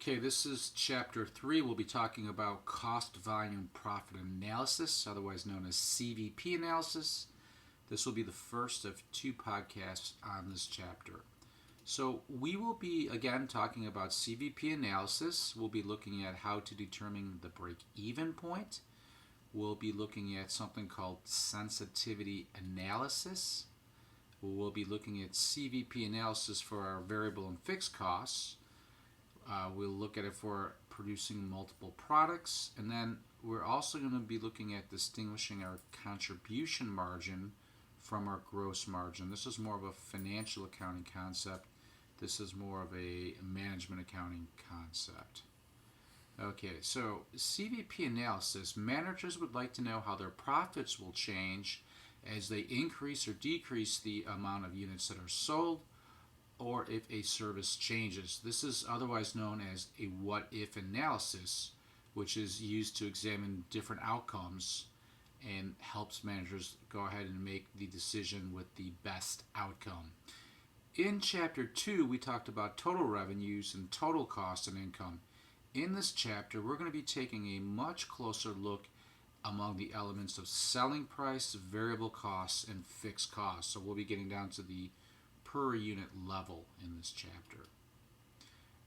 Okay, this is chapter 3. We'll be talking about cost volume profit analysis, otherwise known as CVP analysis. This will be the first of 2 podcasts on this chapter. So we will be again talking about CVP analysis. We'll be looking at how to determine the break-even point. We'll be looking at something called sensitivity analysis. We'll be looking at CVP analysis for our variable and fixed costs. We'll look at it for producing multiple products, and then we're also going to be looking at distinguishing our contribution margin from our gross margin. This is more of a financial accounting concept. This is more of a management accounting concept. Okay, so CVP analysis, managers would like to know how their profits will change as they increase or decrease the amount of units that are sold, or if a service changes. This is otherwise known as a what-if analysis, which is used to examine different outcomes and helps managers go ahead and make the decision with the best outcome. In Chapter 2, we talked about total revenues and total cost and income. In this chapter, we're going to be taking a much closer look among the elements of selling price, variable costs, and fixed costs. So we'll be getting down to the per unit level in this chapter.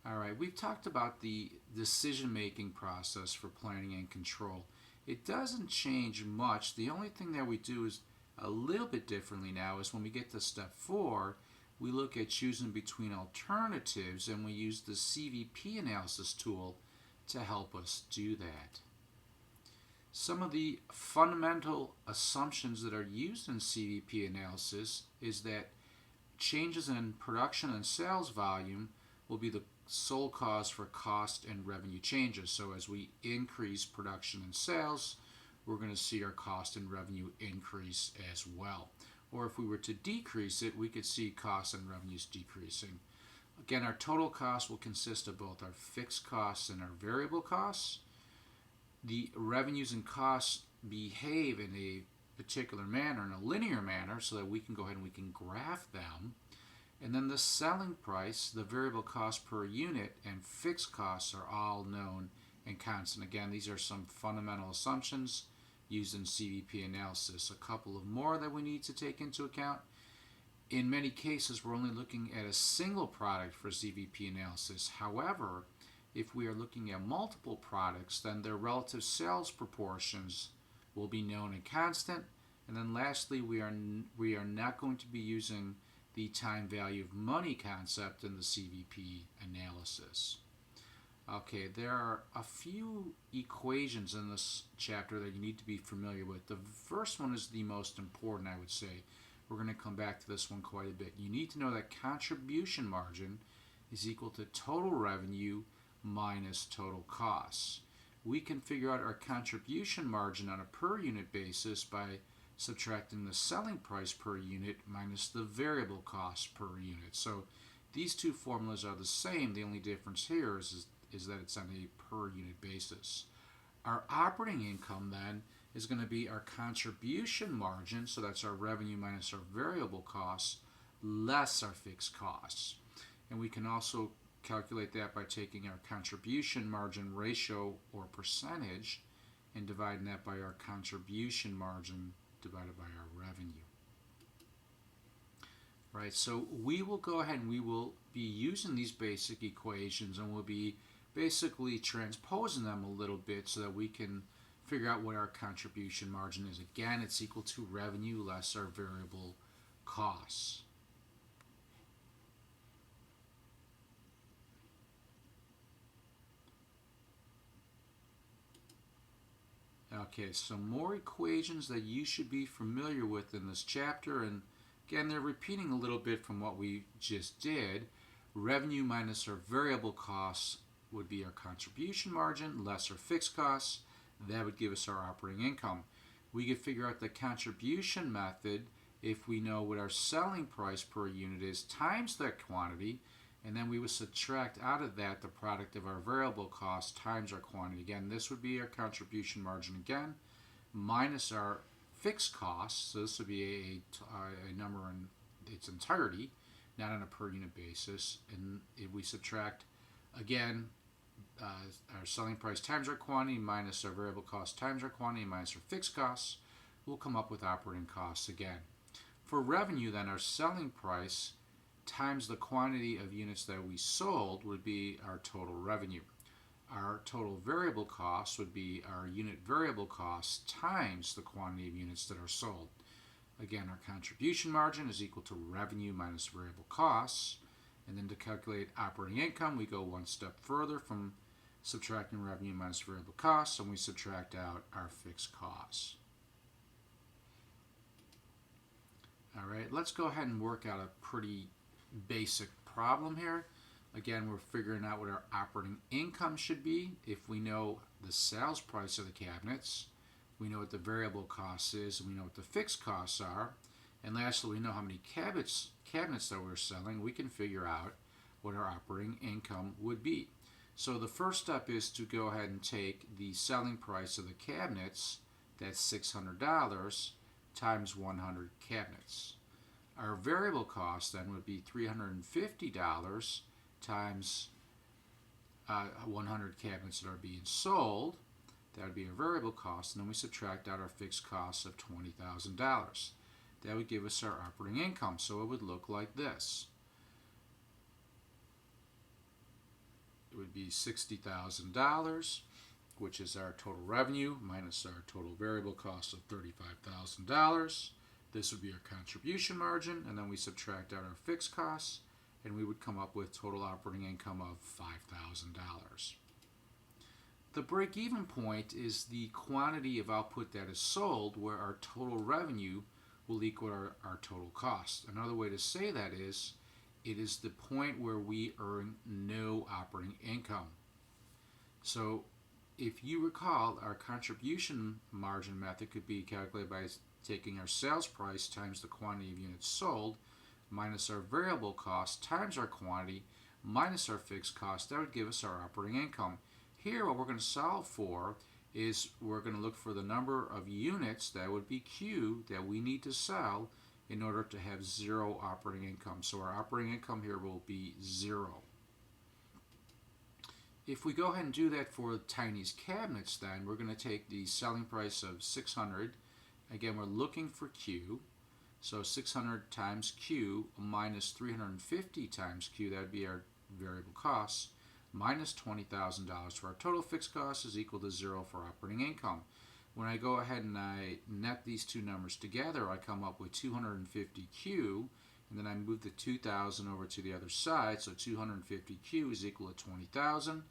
All right, we've talked about the decision-making process for planning and control. It doesn't change much. The only thing that we do is a little bit differently now is when we get to step 4, we look at choosing between alternatives, and we use the CVP analysis tool to help us do that. Some of the fundamental assumptions that are used in CVP analysis is that changes in production and sales volume will be the sole cause for cost and revenue changes. So as we increase production and sales, we're going to see our cost and revenue increase as well. Or if we were to decrease it, we could see costs and revenues decreasing. Again, our total cost will consist of both our fixed costs and our variable costs. The revenues and costs behave in a particular manner, in a linear manner, so that we can go ahead and we can graph them. And then the selling price, the variable cost per unit, and fixed costs are all known and constant. Again, these are some fundamental assumptions used in CVP analysis. A couple of more that we need to take into account. In many cases, we're only looking at a single product for CVP analysis. However, if we are looking at multiple products, then their relative sales proportions will be known and constant. And then lastly, we are not going to be using the time value of money concept in the CVP analysis. Okay, there are a few equations in this chapter that you need to be familiar with. The first one is the most important, I would say. We're going to come back to this one quite a bit. You need to know that contribution margin is equal to total revenue minus total costs. We can figure out our contribution margin on a per unit basis by subtracting the selling price per unit minus the variable cost per unit. So these two formulas are the same. The only difference here is that it's on a per unit basis. Our operating income then is going to be our contribution margin, so that's our revenue minus our variable costs, less our fixed costs. And we can also calculate that by taking our contribution margin ratio or percentage and dividing that by our contribution margin divided by our revenue. Right, so we will go ahead and we will be using these basic equations, and we'll be basically transposing them a little bit so that we can figure out what our contribution margin is. Again, it's equal to revenue less our variable costs. Okay, some more equations that you should be familiar with in this chapter, and again, they're repeating a little bit from what we just did. Revenue minus our variable costs would be our contribution margin, less our fixed costs. That would give us our operating income. We could figure out the contribution method if we know what our selling price per unit is times that quantity, and then we would subtract out of that the product of our variable cost times our quantity. Again, this would be our contribution margin again, minus our fixed costs. So this would be a number in its entirety, not on a per unit basis. And if we subtract, again, our selling price times our quantity minus our variable cost times our quantity minus our fixed costs, we'll come up with operating costs again. For revenue, then, our selling price times the quantity of units that we sold would be our total revenue. Our total variable cost would be our unit variable costs times the quantity of units that are sold. Again, our contribution margin is equal to revenue minus variable costs. And then to calculate operating income, we go one step further from subtracting revenue minus variable costs, and we subtract out our fixed costs. All right, let's go ahead and work out a pretty basic problem here. Again, we're figuring out what our operating income should be. If we know the sales price of the cabinets, we know what the variable cost is, and we know what the fixed costs are. And lastly, we know how many cabinets that we're selling. We can figure out what our operating income would be. So the first step is to go ahead and take the selling price of the cabinets, that's $600, times 100 cabinets. Our variable cost then would be $350 times 100 cabinets that are being sold. That would be our variable cost, and then we subtract out our fixed costs of $20,000. That would give us our operating income. So it would look like this. It would be $60,000, which is our total revenue, minus our total variable cost of $35,000. This would be our contribution margin, and then we subtract out our fixed costs, and we would come up with total operating income of $5,000. The break-even point is the quantity of output that is sold, where our total revenue will equal our total cost. Another way to say that is, it is the point where we earn no operating income. So if you recall, our contribution margin method could be calculated by taking our sales price times the quantity of units sold minus our variable cost times our quantity minus our fixed cost. That would give us our operating income. Here, what we're going to solve for is we're going to look for the number of units, that would be Q, that we need to sell in order to have zero operating income. So our operating income here will be 0. If we go ahead and do that for Tiny's cabinets, then we're going to take the selling price of $600. Again, we're looking for Q. So 600 times Q minus 350 times Q, that would be our variable costs, minus $20,000 for our total fixed cost is equal to 0 for operating income. When I go ahead and I net these two numbers together, I come up with 250Q, and then I move the 2,000 over to the other side, so 250Q is equal to 20,000.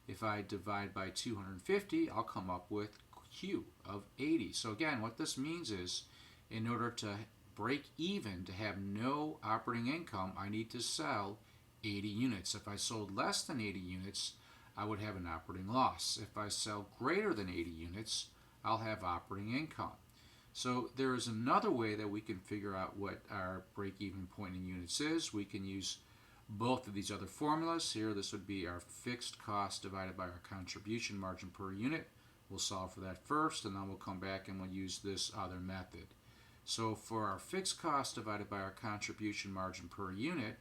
If I divide by 250, I'll come up with Q of 80. So again, what this means is, in order to break even, to have no operating income, I need to sell 80 units. If I sold less than 80 units, I would have an operating loss. If I sell greater than 80 units, I'll have operating income. So there is another way that we can figure out what our break-even point in units is. We can use both of these other formulas. Here, this would be our fixed cost divided by our contribution margin per unit. We'll solve for that first, and then we'll come back and we'll use this other method. So for our fixed cost divided by our contribution margin per unit,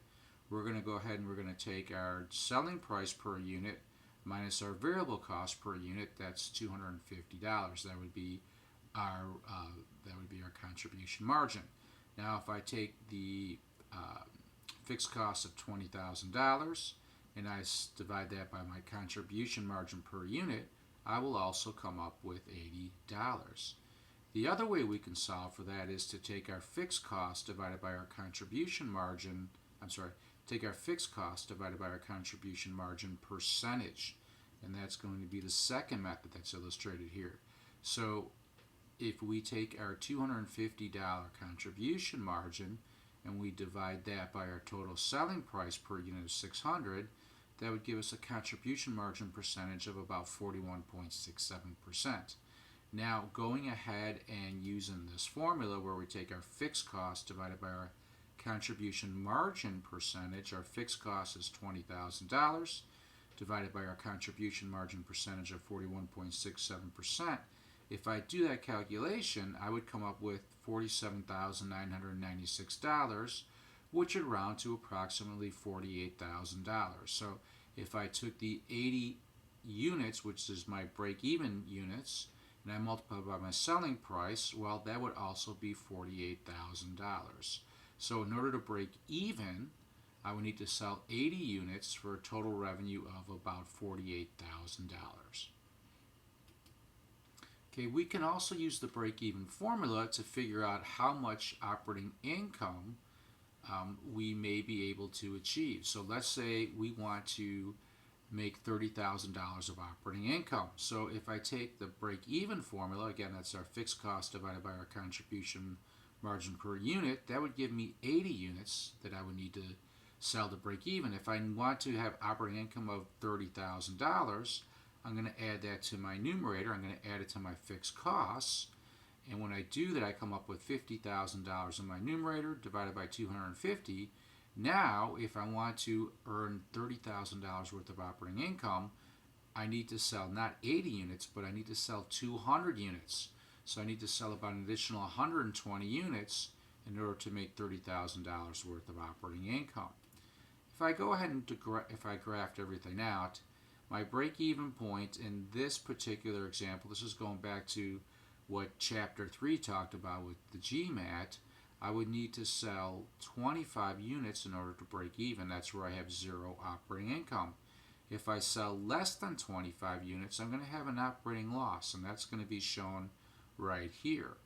we're going to go ahead and we're going to take our selling price per unit minus our variable cost per unit. That's $250. That would be our contribution margin. Now, if I take the fixed cost of $20,000 and I divide that by my contribution margin per unit, I will also come up with $80. The other way we can solve for that is to take our fixed cost divided by our contribution margin. Take our fixed cost divided by our contribution margin percentage. And that's going to be the second method that's illustrated here. So if we take our $250 contribution margin and we divide that by our total selling price per unit of $600, that would give us a contribution margin percentage of about 41.67%. Now, going ahead and using this formula where we take our fixed cost divided by our contribution margin percentage, our fixed cost is $20,000 divided by our contribution margin percentage of 41.67%. If I do that calculation, I would come up with $47,996, which would round to approximately $48,000. So if I took the 80 units, which is my break-even units, and I multiply by my selling price, well, that would also be $48,000. So in order to break even, I would need to sell 80 units for a total revenue of about $48,000. Okay, we can also use the break-even formula to figure out how much operating income we may be able to achieve. So let's say we want to make $30,000 of operating income. So if I take the break-even formula, again, that's our fixed cost divided by our contribution margin per unit, that would give me 80 units that I would need to sell to break even. If I want to have operating income of $30,000, I'm going to add that to my numerator. I'm going to add it to my fixed costs. And when I do that, I come up with $50,000 in my numerator divided by 250. Now, if I want to earn $30,000 worth of operating income, I need to sell not 80 units, but I need to sell 200 units. So I need to sell about an additional 120 units in order to make $30,000 worth of operating income. If I go ahead and if I graphed everything out, my break-even point in this particular example, this is going back to what Chapter 3 talked about with the GMAT, I would need to sell 25 units in order to break even. That's where I have zero operating income. If I sell less than 25 units, I'm going to have an operating loss, and that's going to be shown right here.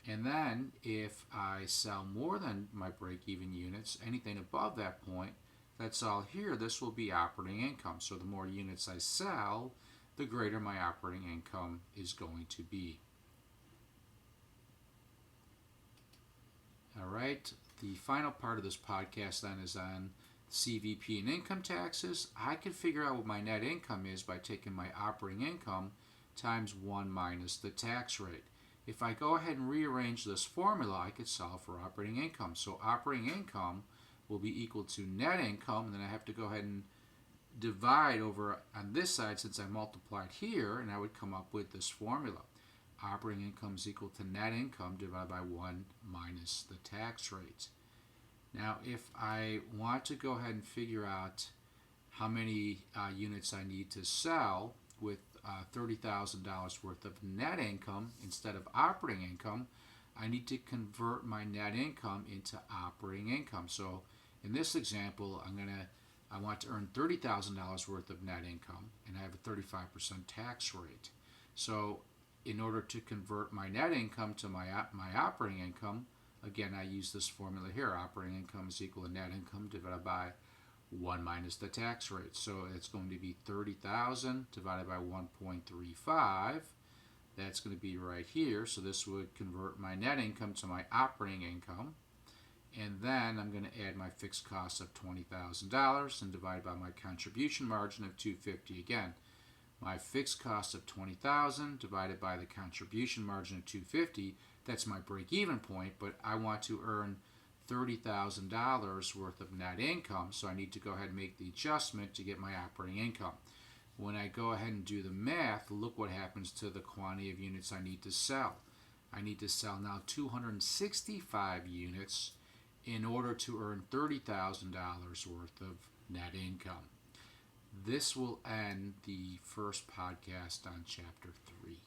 And then if I sell more than my break-even units, anything above that point, that's all here, this will be operating income. So the more units I sell, the greater my operating income is going to be. All right, the final part of this podcast then is on CVP and income taxes. I can figure out what my net income is by taking my operating income times 1 minus the tax rate. If I go ahead and rearrange this formula, I could solve for operating income. So operating income will be equal to net income, and then I have to go ahead and divide over on this side since I multiplied here, and I would come up with this formula. Operating income is equal to net income divided by 1 minus the tax rate. Now, if I want to go ahead and figure out how many units I need to sell with $30,000 worth of net income instead of operating income, I need to convert my net income into operating income. So in this example, I want to earn $30,000 worth of net income, and I have a 35% tax rate. So in order to convert my net income to my operating income, again, I use this formula here. Operating income is equal to net income divided by 1 minus the tax rate. So it's going to be 30,000 divided by 1.35. That's going to be right here. So this would convert my net income to my operating income. And then I'm going to add my fixed cost of $20,000 and divide by my contribution margin of $250 again. My fixed cost of $20,000 divided by the contribution margin of $250, that's my break-even point, but I want to earn $30,000 worth of net income, so I need to go ahead and make the adjustment to get my operating income. When I go ahead and do the math, look what happens to the quantity of units I need to sell. I need to sell now 265 units in order to earn $30,000 worth of net income. This will end the first podcast on Chapter 3.